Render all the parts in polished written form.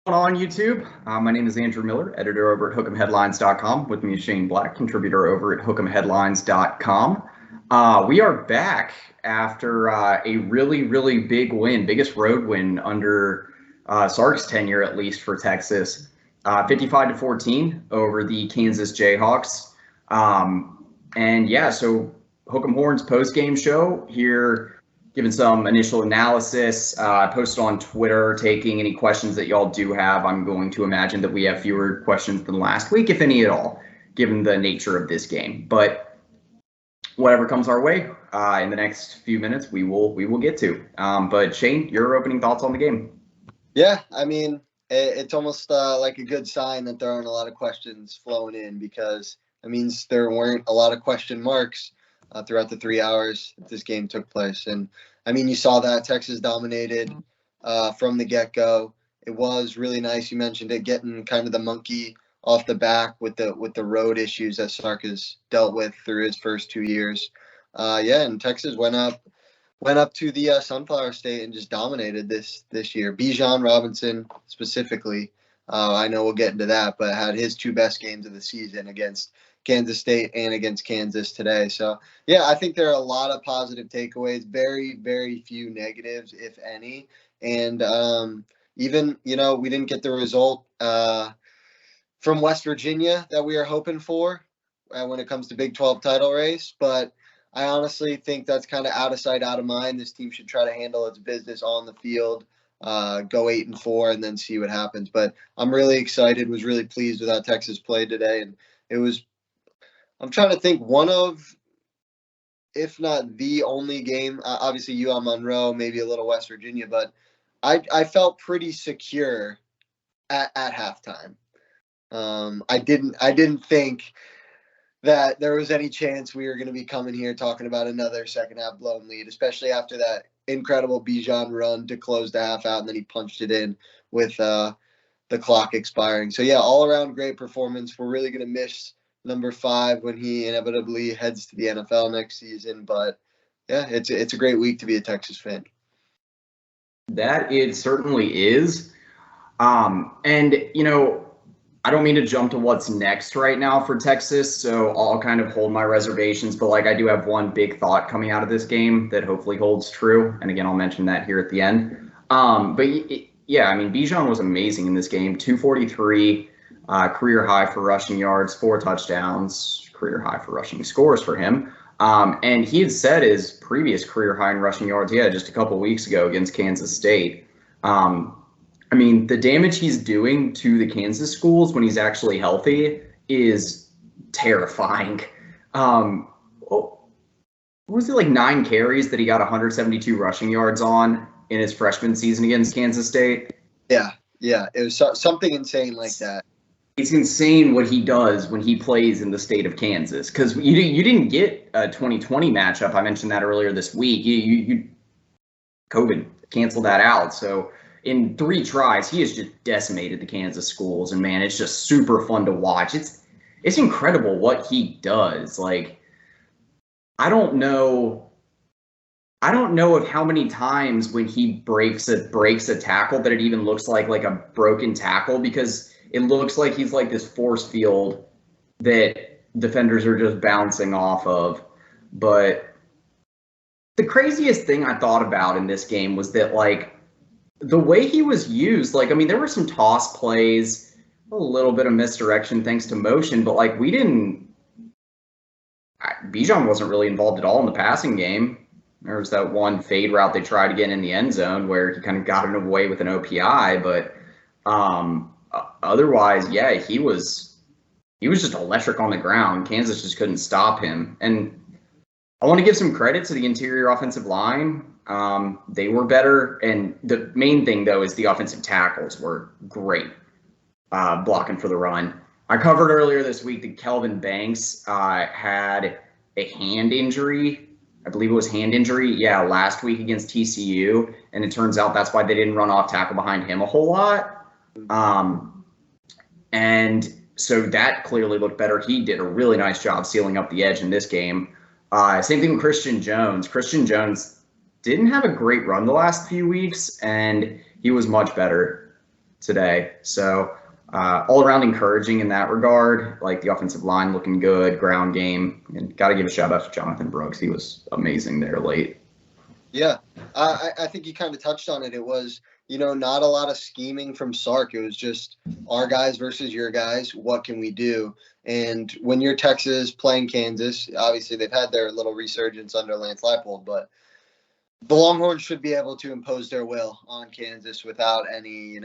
On YouTube? My name is Andrew Miller, editor over at Hook'emHeadlines.com. With me is Shane Black, contributor over at Hook'emHeadlines.com. We are back after a really big win, biggest road win under Sark's tenure, at least for Texas. 55-14 over the Kansas Jayhawks. So Hook'em Horns post-game show here, giving some initial analysis. I posted on Twitter, taking any questions that y'all do have. I'm going to imagine that we have fewer questions than last week, if any at all, given the nature of this game. But whatever comes our way in the next few minutes, we will get to. But Shane, your opening thoughts on the game? Yeah, I mean, it's almost like a good sign that there aren't a lot of questions flowing in, because it means there weren't a lot of question marks throughout the 3 hours that this game took place. And I mean, you saw that Texas dominated from the get-go. It was really nice. You mentioned it, getting kind of the monkey off the back with the road issues that Sark has dealt with through his first 2 years. And Texas went up to the Sunflower State and just dominated this year. Bijan Robinson specifically, I know we'll get into that, but had his two best games of the season against Kansas State and against Kansas today. So, yeah, I think there are a lot of positive takeaways, very few negatives, if any. And even, we didn't get the result from West Virginia that we are hoping for when it comes to Big 12 title race. But I honestly think that's kind of out of sight, out of mind. This team should try to handle its business on the field, go 8-4, and then see what happens. But I'm really excited, was really pleased with how Texas played today. And it was, I'm trying to think, one of, if not the only game, obviously UL Monroe, maybe a little West Virginia, but I felt pretty secure at halftime. I didn't think that there was any chance we were going to be coming here talking about another second half blown lead, especially after that incredible Bijan run to close the half out, and then he punched it in with the clock expiring. So yeah, all around great performance. We're really going to miss number 5 when he inevitably heads to the NFL next season. But yeah, it's a great week to be a Texas fan. That it certainly is. I don't mean to jump to what's next right now for Texas, so I'll kind of hold my reservations. But I do have one big thought coming out of this game that hopefully holds true. And again, I'll mention that here at the end. Bijan was amazing in this game. 243, career high for rushing yards, 4 touchdowns, career high for rushing scores for him. And he had set his previous career high in rushing yards, just a couple weeks ago against Kansas State. The damage he's doing to the Kansas schools when he's actually healthy is terrifying. Was it 9 carries that he got 172 rushing yards on in his freshman season against Kansas State? Yeah. It was something insane like that. It's insane what he does when he plays in the state of Kansas, because you didn't get a 2020 matchup. I mentioned that earlier this week. You COVID canceled that out. So in 3 tries, he has just decimated the Kansas schools, and man, it's just super fun to watch. It's incredible what he does. I don't know of how many times when he breaks a tackle that it even looks like a broken tackle, because it looks like he's like this force field that defenders are just bouncing off of. But the craziest thing I thought about in this game was that the way he was used, there were some toss plays, a little bit of misdirection thanks to motion, but Bijan wasn't really involved at all in the passing game. There was that one fade route they tried again in the end zone where he kind of got it away with an OPI, but otherwise, yeah, he was just electric on the ground. Kansas just couldn't stop him. And I want to give some credit to the interior offensive line. They were better, and the main thing, though, is the offensive tackles were great, blocking for the run. I covered earlier this week that Kelvin Banks had a hand injury. I believe it was hand injury, last week against TCU, and it turns out that's why they didn't run off tackle behind him a whole lot. And so that clearly looked better. He did a really nice job sealing up the edge in this game. Same thing with Christian Jones. Christian Jones didn't have a great run the last few weeks, and he was much better today. So all around encouraging in that regard. Like the offensive line looking good, ground game, and got to give a shout out to Jonathan Brooks. He was amazing there late. Yeah, I think you kind of touched on it. It was, not a lot of scheming from Sark. It was just our guys versus your guys. What can we do? And when you're Texas playing Kansas, obviously they've had their little resurgence under Lance Leipold, but the Longhorns should be able to impose their will on Kansas without any,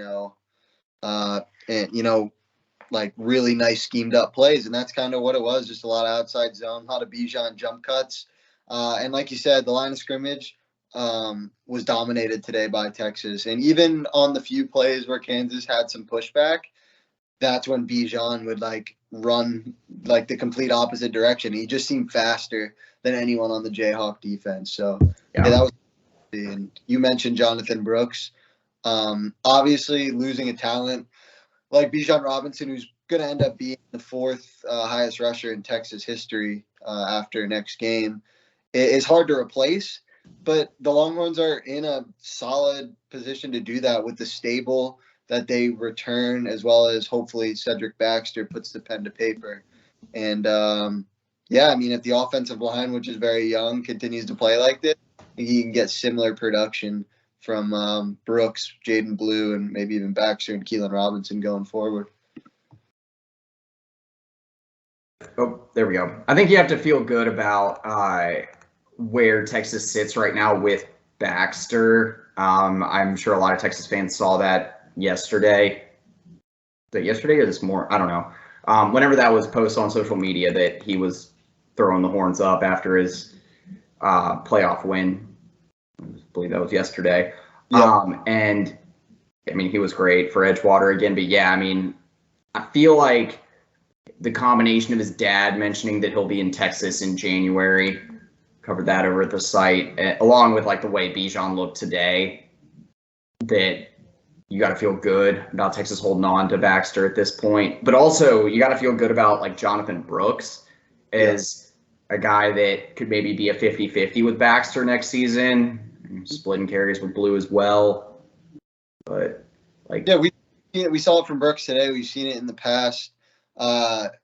like really nice schemed up plays. And that's kind of what it was. Just a lot of outside zone, a lot of Bijan jump cuts. And like you said, the line of scrimmage was dominated today by Texas. And even on the few plays where Kansas had some pushback, that's when Bijan would run the complete opposite direction. He just seemed faster than anyone on the Jayhawk defense. So yeah, that was. And you mentioned Jonathan Brooks. Obviously, losing a talent like Bijan Robinson, who's going to end up being the fourth highest rusher in Texas history after next game, is hard to replace. But the Longhorns are in a solid position to do that with the stable that they return, as well as hopefully Cedric Baxter puts the pen to paper. And, if the offensive line, which is very young, continues to play like this, he can get similar production from Brooks, Jaden Blue, and maybe even Baxter and Keelan Robinson going forward. Oh, there we go. I think you have to feel good about where Texas sits right now with Baxter. I'm sure a lot of Texas fans saw that yesterday. Yesterday or this morning? I don't know. Whenever that was posted on social media that he was throwing the horns up after his playoff win. I believe that was yesterday. Yep. And I mean, he was great for Edgewater again. But yeah, I mean, I feel like the combination of his dad mentioning that he'll be in Texas in January, covered that over at the site, along with the way Bijan looked today, that you got to feel good about Texas holding on to Baxter at this point. But also you got to feel good about Jonathan Brooks as a guy that could maybe be a 50-50 with Baxter next season, splitting carries with Blue as well. But we saw it from Brooks today. We've seen it in the past.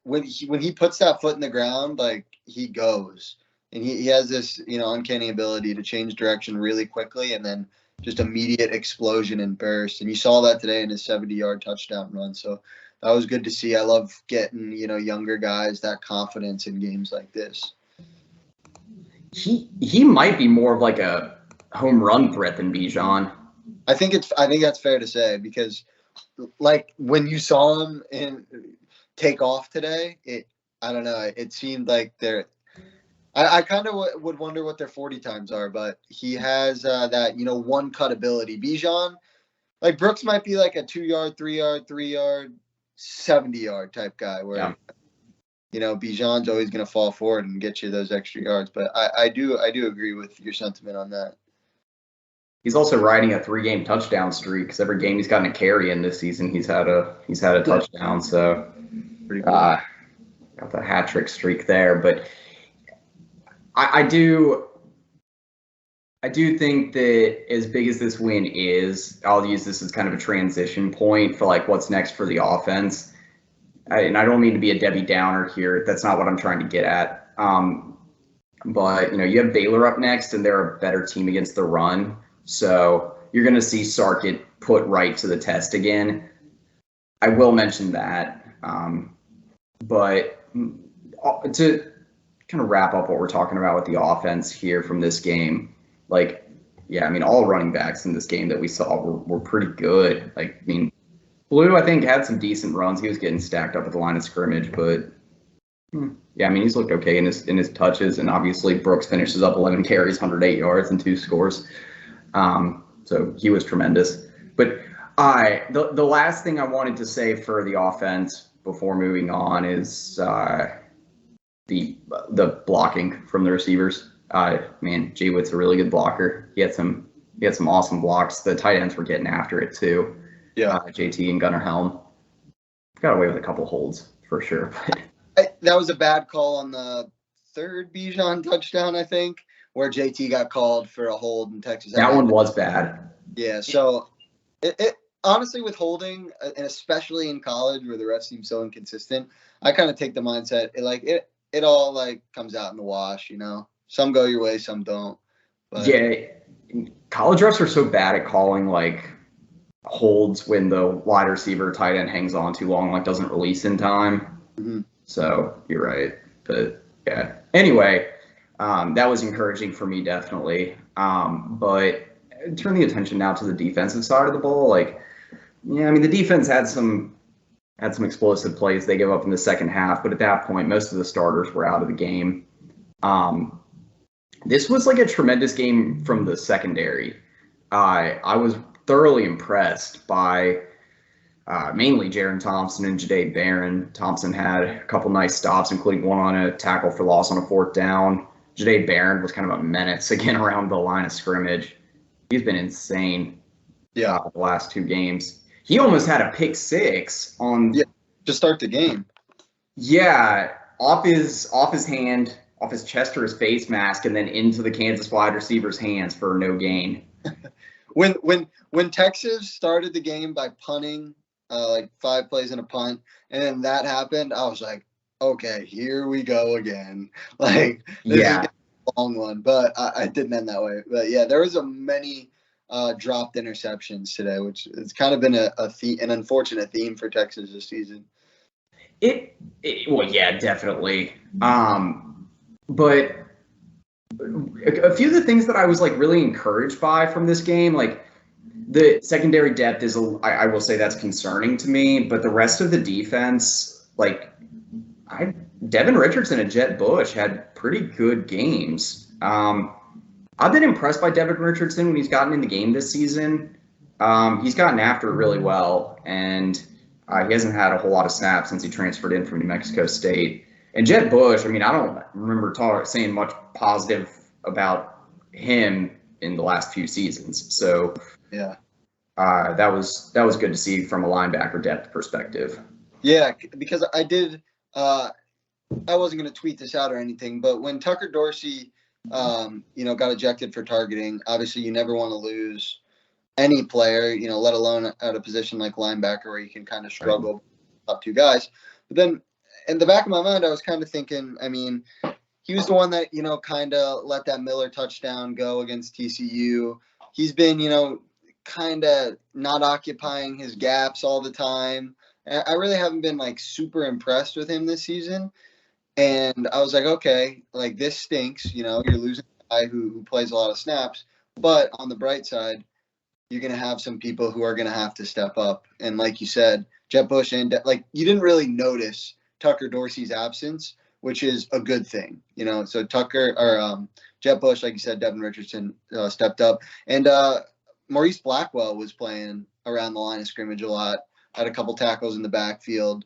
When he puts that foot in the ground, he goes, and he has this uncanny ability to change direction really quickly and then just immediate explosion and burst. And you saw that today in his 70-yard touchdown run. So that was good to see. I love getting, younger guys that confidence in games like this. He might be more of a home run threat than Bijan. I think that's fair to say, because when you saw him take off today, I don't know, it seemed like I kind of would wonder what their 40 times are, but he has that, one cut ability. Bijan, Brooks might be a 2-yard, 3-yard, 3-yard, 70-yard type guy where, Bijan's always going to fall forward and get you those extra yards. But I do agree with your sentiment on that. He's also riding a 3-game touchdown streak, because every game he's gotten a carry in this season, he's had a touchdown. So pretty cool. Got the hat trick streak there. But I do think that as big as this win is, I'll use this as kind of a transition point for what's next for the offense. And I don't mean to be a Debbie Downer here. That's not what I'm trying to get at. But you have Baylor up next, and they're a better team against the run. So you're going to see Sark get put right to the test again. I will mention that. But to kind of wrap up what we're talking about with the offense here from this game, all running backs in this game that we saw were pretty good. Blue, I think, had some decent runs. He was getting stacked up at the line of scrimmage, but he's looked okay in his touches. And obviously Brooks finishes up 11 carries, 108 yards, and 2 scores. So he was tremendous. But the last thing I wanted to say for the offense before moving on is the blocking from the receivers. Jay Witt's a really good blocker. He had some awesome blocks. The tight ends were getting after it too. Yeah, JT and Gunnar Helm got away with a couple holds for sure. That was a bad call on the third Bijan touchdown, I think, where JT got called for a hold in Texas. That one was bad. Yeah, so honestly, with holding, and especially in college where the refs seem so inconsistent, I kind of take the mindset it all like comes out in the wash. Some go your way, some don't. But Yeah, college refs are so bad at calling like holds when the wide receiver tight end hangs on too long, like doesn't release in time. mhm. So you're right. But yeah. Anyway, that was encouraging for me, definitely. But turn the attention now to the defensive side of the ball. Like, yeah, I mean, the defense had some explosive plays they gave up in the second half, but at that point, most of the starters were out of the game. This was like a tremendous game from the secondary. I was thoroughly impressed by mainly Jaron Thompson and Jahdae Barron. Thompson had a couple nice stops, including one on a tackle for loss on a fourth down. Jahdae Barron was kind of a menace again around the line of scrimmage. He's been insane the last two games. He almost had a pick six on to start the game. Yeah, off his hand, off his chest or his face mask, and then into the Kansas wide receiver's hands for no gain. When Texas started the game by punting, like 5 plays and a punt, and then that happened, I was like, okay, here we go again. Like, this is a long one, but I didn't end that way. But yeah, there was many dropped interceptions today, which has kind of been an unfortunate theme for Texas this season. Well, yeah, definitely. But a few of the things that I was like really encouraged by from this game, like the secondary depth is, I will say that's concerning to me, but the rest of the defense, like Devin Richardson and Jet Bush had pretty good games. I've been impressed by Devin Richardson when he's gotten in the game this season. He's gotten after it really well, and he hasn't had a whole lot of snaps since he transferred in from New Mexico State. And Jet Bush, I mean, I don't remember saying much positive about him in the last few seasons. So yeah, that was good to see from a linebacker depth perspective. Yeah, because I did. I wasn't going to tweet this out or anything, but when Tucker Dorsey, got ejected for targeting, obviously you never want to lose any player, let alone at a position like linebacker where you can kind of struggle up two guys. But then in the back of my mind, I was kind of thinking, I mean, he was the one that, kind of let that Miller touchdown go against TCU. He's been, kind of not occupying his gaps all the time. I really haven't been like super impressed with him this season. And I was like, okay, like this stinks. You're losing a guy who plays a lot of snaps. But on the bright side, you're going to have some people who are going to have to step up. And like you said, Jet Bush and you didn't really notice Tucker Dorsey's absence, which is a good thing. So Jet Bush, like you said, Devin Richardson stepped up. And Maurice Blackwell was playing around the line of scrimmage a lot, had a couple tackles in the backfield.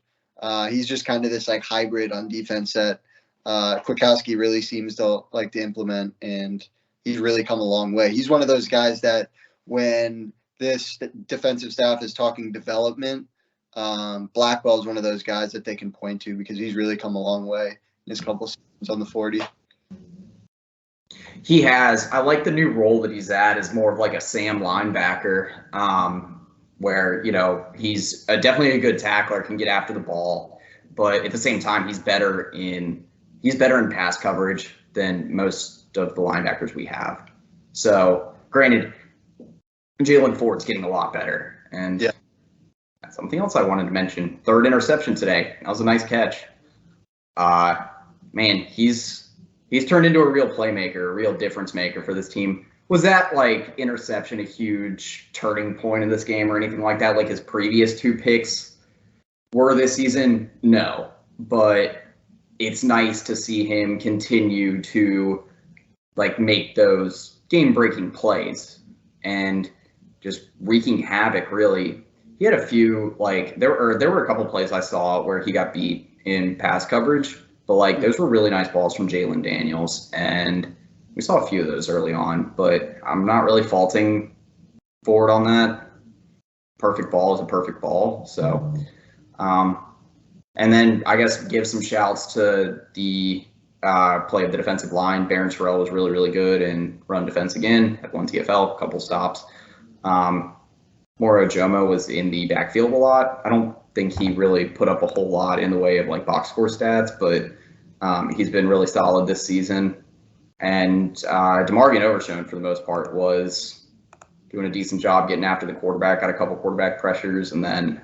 He's just kind of this like hybrid on defense that Kwiatkowski really seems to like to implement, and he's really come a long way. He's one of those guys that when this defensive staff is talking development, Blackwell is one of those guys that they can point to because he's really come a long way in his couple seasons on the 40. He has. I like the new role that he's at as more of like a Sam linebacker, where, he's definitely a good tackler, can get after the ball, but at the same time, he's better in pass coverage than most of the linebackers we have. So, granted, Jalen Ford's getting a lot better. And something else I wanted to mention, third interception today. That was a nice catch. Man, he's turned into a real playmaker, a real difference maker for this team. Was that interception a huge turning point in this game or anything like that? Like his previous 2 picks were this season? No, but it's nice to see him continue to make those game-breaking plays and just wreaking havoc. Really, he had a few there were a couple plays I saw where he got beat in pass coverage, but those were really nice balls from Jalen Daniels, and we saw a few of those early on, but I'm not really faulting Ford on that. Perfect ball is a perfect ball. So, and then I guess give some shouts to the play of the defensive line. Barron Terrell was really, really good and run defense again. Had 1 TFL, a couple stops. Moro Jomo was in the backfield a lot. I don't think he really put up a whole lot in the way of like box score stats, but he's been really solid this season. And DeMarvion Overshone, for the most part, was doing a decent job getting after the quarterback, got a couple quarterback pressures, and then,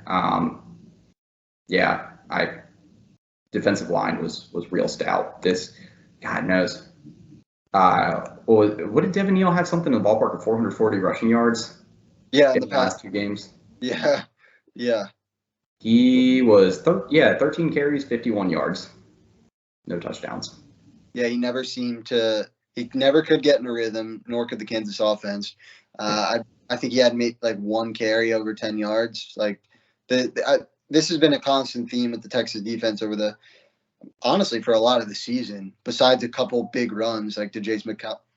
defensive line was real stout. This, God knows. What did Devin Neal have something in the ballpark of 440 rushing yards? Yeah, in the past 2 games. Yeah. He was 13 carries, 51 yards, no touchdowns. Yeah, he never could get in a rhythm, nor could the Kansas offense. I think he had made like one carry over 10 yards. Like this has been a constant theme with the Texas defense honestly for a lot of the season. Besides a couple big runs like to Jace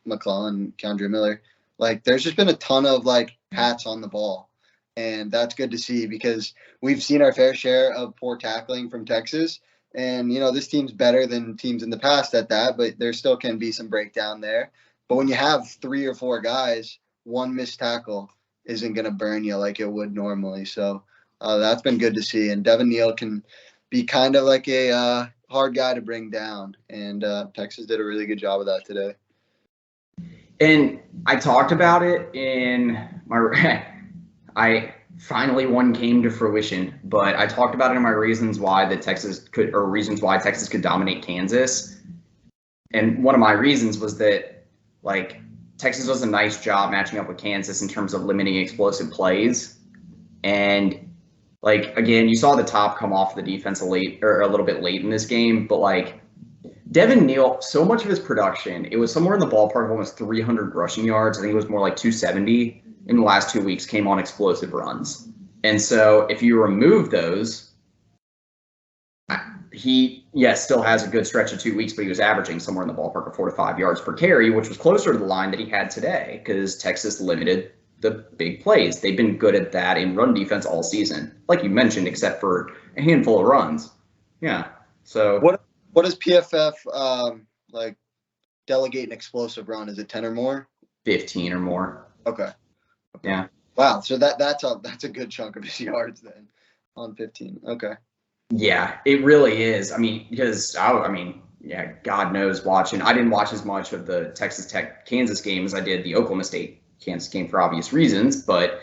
McClellan, Keandre Miller, like there's just been a ton of like hats on the ball, and that's good to see because we've seen our fair share of poor tackling from Texas. And, this team's better than teams in the past at that, but there still can be some breakdown there. But when you have 3 or 4 guys, one missed tackle isn't going to burn you like it would normally. So that's been good to see. And Devin Neal can be kind of like a hard guy to bring down. And Texas did a really good job of that today. And I talked about it in finally one came to fruition, but I talked about it in my reasons why Texas could dominate Kansas. And one of my reasons was that like Texas does a nice job matching up with Kansas in terms of limiting explosive plays. And like, again, you saw the top come off the defense a little bit late in this game, but like Devin Neal, so much of his production, it was somewhere in the ballpark of almost 300 rushing yards. I think it was more like 270 in the last 2 weeks, came on explosive runs. And so if you remove those, he, still has a good stretch of 2 weeks, but he was averaging somewhere in the ballpark of 4 to 5 yards per carry, which was closer to the line that he had today because Texas limited the big plays. They've been good at that in run defense all season, like you mentioned, except for a handful of runs. Yeah. So what does PFF delegate an explosive run? Is it 10 or more? 15 or more. Okay. Yeah. Wow. So that's a good chunk of his yards then on 15. Okay. Yeah, it really is. I mean, because God knows watching. I didn't watch as much of the Texas Tech Kansas game as I did the Oklahoma State Kansas game for obvious reasons. But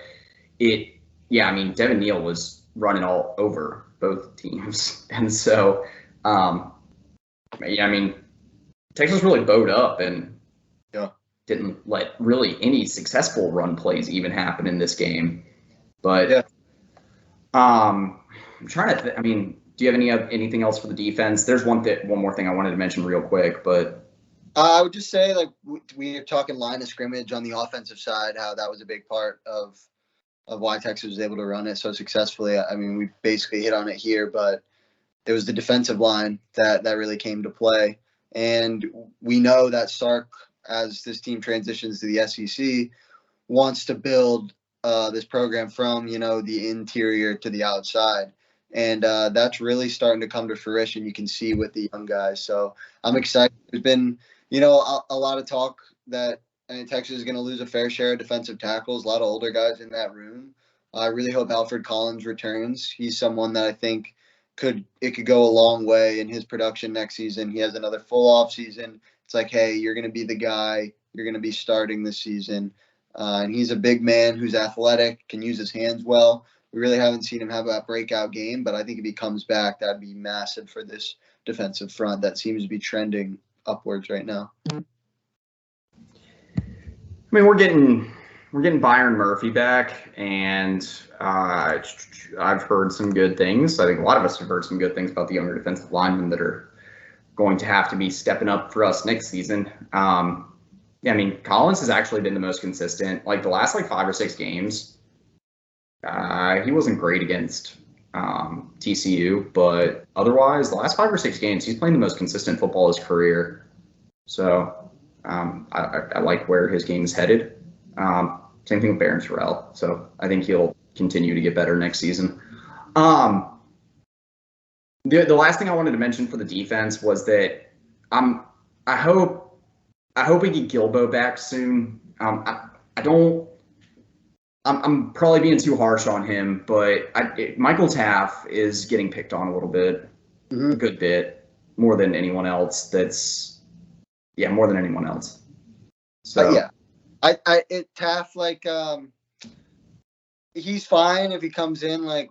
Devin Neal was running all over both teams, and so Texas really bowed up and didn't let really any successful run plays even happen in this game. But I'm trying to do you have anything else for the defense? There's one more thing I wanted to mention real quick, but I would just say like we were talking line of scrimmage on the offensive side, how that was a big part of why Texas was able to run it so successfully. I mean, we basically hit on it here, but it was the defensive line that really came to play. And we know that Sark, as this team transitions to the SEC, wants to build this program from, the interior to the outside. And that's really starting to come to fruition. You can see with the young guys. So I'm excited. There's been, a lot of talk that Texas is going to lose a fair share of defensive tackles, a lot of older guys in that room. I really hope Alfred Collins returns. He's someone that I think could go a long way in his production next season. He has another full off season. It's like, hey, you're going to be the guy. You're going to be starting this season. And he's a big man who's athletic, can use his hands well. We really haven't seen him have a breakout game, but I think if he comes back, that'd be massive for this defensive front that seems to be trending upwards right now. I mean, we're getting Byron Murphy back, and I've heard some good things. I think a lot of us have heard some good things about the younger defensive linemen that are going to have to be stepping up for us next season. Collins has actually been the most consistent. Like the last 5 or 6 games, he wasn't great against TCU, but otherwise, the last 5 or 6 games, he's playing the most consistent football of his career. So I like where his game is headed. Same thing with Barron Terrell. So I think he'll continue to get better next season. The last thing I wanted to mention for the defense was that I hope we get Gilbo back soon. I'm probably being too harsh on him, but Michael Taff is getting picked on a little bit, a good bit, more than anyone else. More than anyone else. So Yeah, Taff, like, he's fine if he comes in like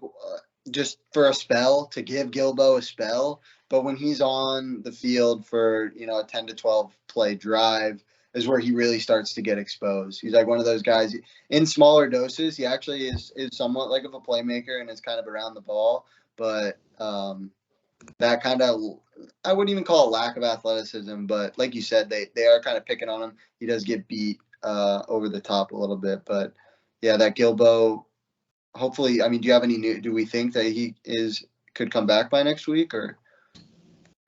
just for a spell, to give Gilbo a spell. But when he's on the field for, a 10 to 12 play drive is where he really starts to get exposed. He's like one of those guys in smaller doses. He actually is somewhat like of a playmaker and is kind of around the ball. But that kind of, I wouldn't even call it lack of athleticism, but like you said, they are kind of picking on him. He does get beat over the top a little bit. But yeah, that Gilbo, hopefully, I mean, do we think that he could come back by next week, or?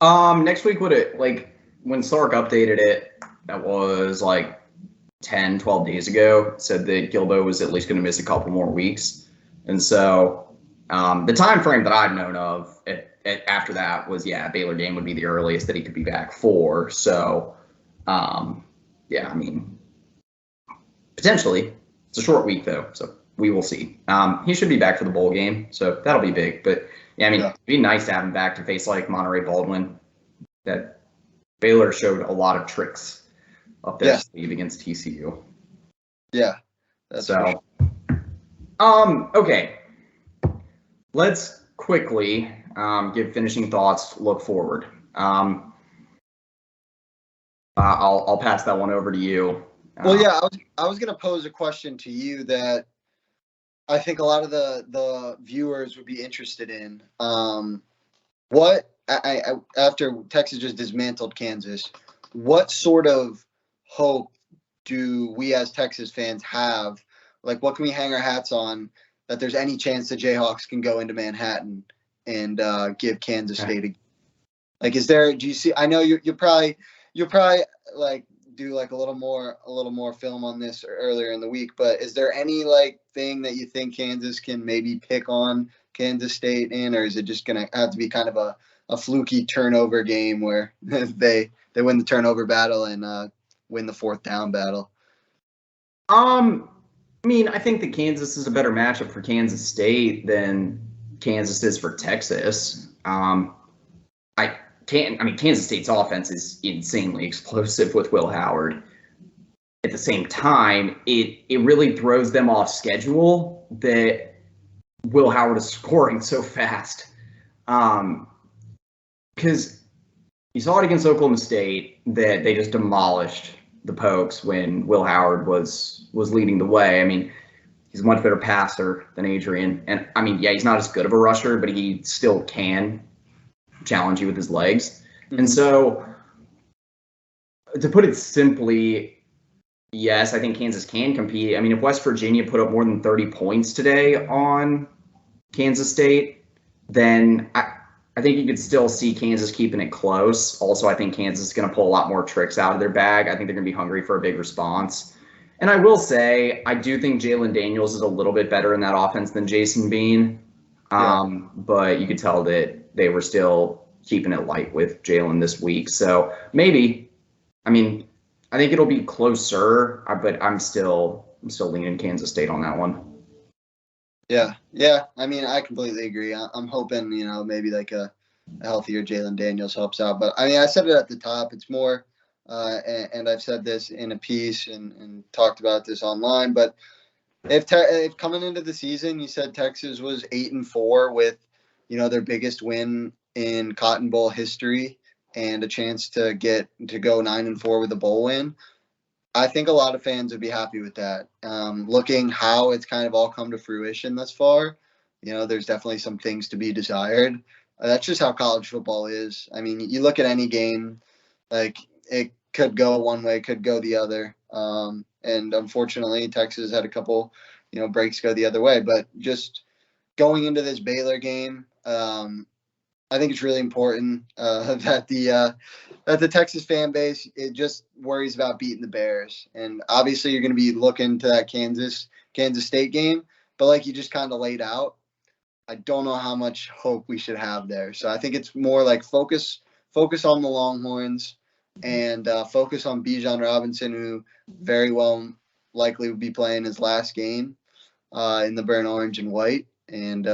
Next week, when Sark updated it, that was like 10, 12 days ago, said that Gilbo was at least going to miss a couple more weeks. And so the time frame that I've known of after that was, Baylor game would be the earliest that he could be back for. So, I mean, potentially. It's a short week, though, so we will see. He should be back for the bowl game, so that'll be big. But, it'd be nice to have him back to face like Monterey Baldwin. That Baylor showed a lot of tricks up their sleeve against TCU. Yeah. So, okay. Let's quickly give finishing thoughts, look forward. I'll pass that one over to you. Well, I was going to pose a question to you that I think a lot of the viewers would be interested in. After Texas just dismantled Kansas, what sort of hope do we as Texas fans have? Like, what can we hang our hats on that there's any chance the Jayhawks can go into Manhattan and give Kansas State do you see? I know you'll probably like do like a little more film on this earlier in the week, but is there any like thing that you think Kansas can maybe pick on Kansas State in, or is it just gonna have to be kind of a fluky turnover game where they win the turnover battle and win the fourth down battle? I mean, I think that Kansas is a better matchup for Kansas State than Kansas is for Texas. Kansas State's offense is insanely explosive with Will Howard. At the same time, it really throws them off schedule that Will Howard is scoring so fast. Because you saw it against Oklahoma State that they just demolished the Pokes when Will Howard was leading the way. I mean, he's a much better passer than Adrian. And, I mean, he's not as good of a rusher, but he still can challenge you with his legs. Mm-hmm. And so, to put it simply, yes, I think Kansas can compete. I mean, if West Virginia put up more than 30 points today on Kansas State, then I think you could still see Kansas keeping it close. Also, I think Kansas is going to pull a lot more tricks out of their bag. I think they're going to be hungry for a big response. And I will say, I do think Jalen Daniels is a little bit better in that offense than Jason Bean. But you could tell that they were still keeping it light with Jalen this week. So maybe, I mean, I think it'll be closer, but I'm still leaning Kansas State on that one. Yeah. I mean, I completely agree. I'm hoping, maybe like a healthier Jalen Daniels helps out. But I mean, I said it at the top. It's more, and I've said this in a piece and talked about this online. But if coming into the season, you said Texas was 8-4 with, their biggest win in Cotton Bowl history and a chance to go 9-4 with a bowl win, I think a lot of fans would be happy with that. Looking how it's kind of all come to fruition thus far, there's definitely some things to be desired. That's just how college football is. I mean, you look at any game, like it could go one way, could go the other. And unfortunately, Texas had a couple, breaks go the other way. But just going into this Baylor game, I think it's really important that the Texas fan base, it just worries about beating the Bears. And obviously you're going to be looking to that Kansas State game. But like you just kind of laid out, I don't know how much hope we should have there. So I think it's more like focus on the Longhorns and focus on Bijan Robinson, who very well likely would be playing his last game. in the burnt orange and white, and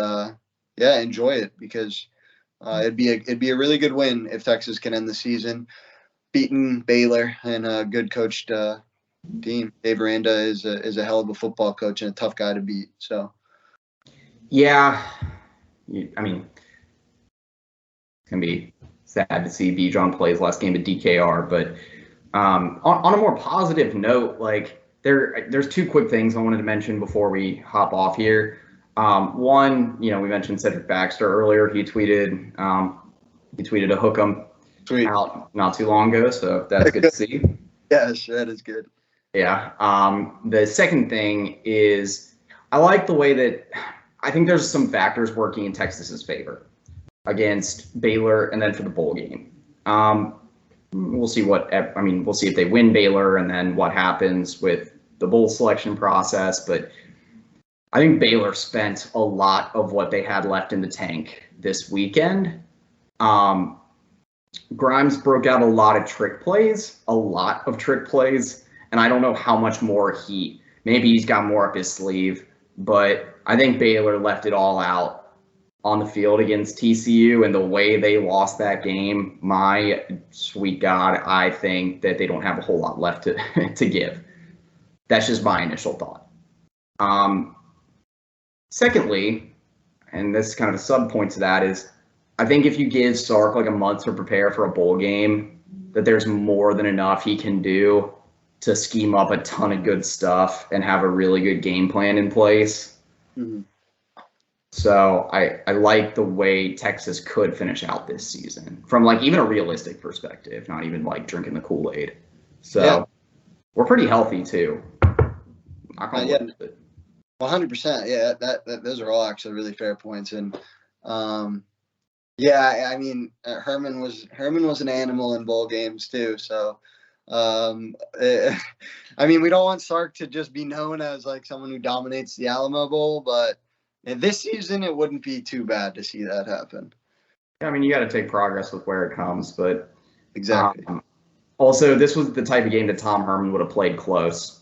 enjoy it because it'd be a really good win if Texas can end the season beating Baylor and a good coached team. Dave Aranda is a hell of a football coach and a tough guy to beat. So, yeah, I mean, it's gonna be sad to see Bijan play his last game at DKR, but on a more positive note, like there's two quick things I wanted to mention before we hop off here. One, we mentioned Cedric Baxter earlier. He tweeted a hook'em out not too long ago, so that's good to see. Yes, that is good. Yeah. The second thing is I like the way that I think there's some factors working in Texas's favor against Baylor and then for the bowl game. We'll see we'll see if they win Baylor and then what happens with the bowl selection process. But I think Baylor spent a lot of what they had left in the tank this weekend. Grimes broke out a lot of trick plays, and I don't know how much more maybe he's got more up his sleeve, but I think Baylor left it all out on the field against TCU, and the way they lost that game, my sweet God, I think that they don't have a whole lot left to give. That's just my initial thought. Secondly, and this is kind of a sub point to that, is I think if you give Sark like a month to prepare for a bowl game, that there's more than enough he can do to scheme up a ton of good stuff and have a really good game plan in place. Mm-hmm. So I like the way Texas could finish out this season from like even a realistic perspective, not even like drinking the Kool-Aid. So we're pretty healthy too. Knock on wood. 100%. Yeah, that those are all actually really fair points. And Herman was an animal in bowl games too. So we don't want Sark to just be known as like someone who dominates the Alamo Bowl, but this season it wouldn't be too bad to see that happen. Yeah, you got to take progress with where it comes, but exactly. Also, this was the type of game that Tom Herman would have played close.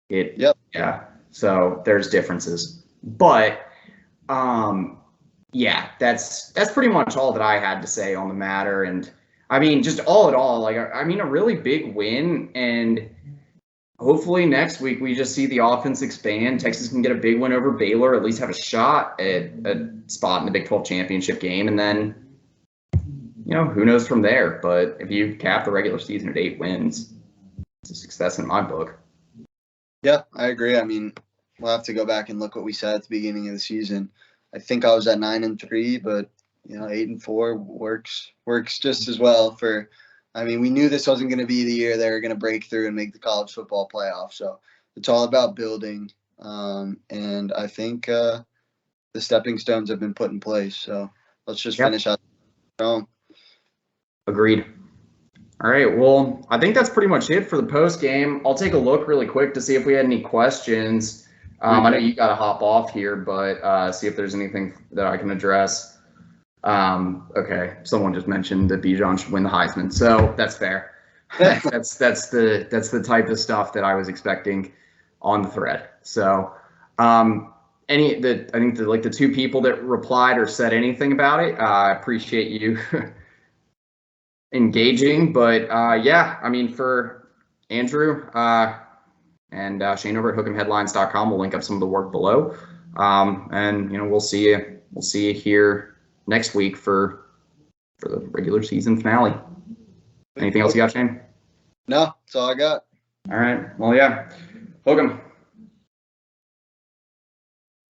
Yeah. So there's differences, but that's pretty much all that I had to say on the matter. And just all in all, a really big win, and hopefully next week we just see the offense expand. Texas can get a big win over Baylor, at least have a shot at a spot in the Big 12 championship game, and then who knows from there. But if you cap the regular season at 8 wins, it's a success in my book. Yeah, I agree. We'll have to go back and look what we said at the beginning of the season. I think I was at 9-3, but 8-4 works just as well. We knew this wasn't going to be the year they were going to break through and make the college football playoff. So it's all about building, and I think the stepping stones have been put in place. So let's just finish out strong. Agreed. All right, well, I think that's pretty much it for the post game. I'll take a look really quick to see if we had any questions. I know you got to hop off here, but see if there's anything that I can address. Okay, someone just mentioned that Bijan should win the Heisman, so that's fair. that's the type of stuff that I was expecting on the thread. So, I think the two people that replied or said anything about it, I appreciate you engaging, but for Andrew and Shane over at hook'emheadlines.com, we'll link up some of the work below, and we'll see you here next week for the regular season finale. Anything else you got, Shane? No, that's all I got. All right, well, hook 'em.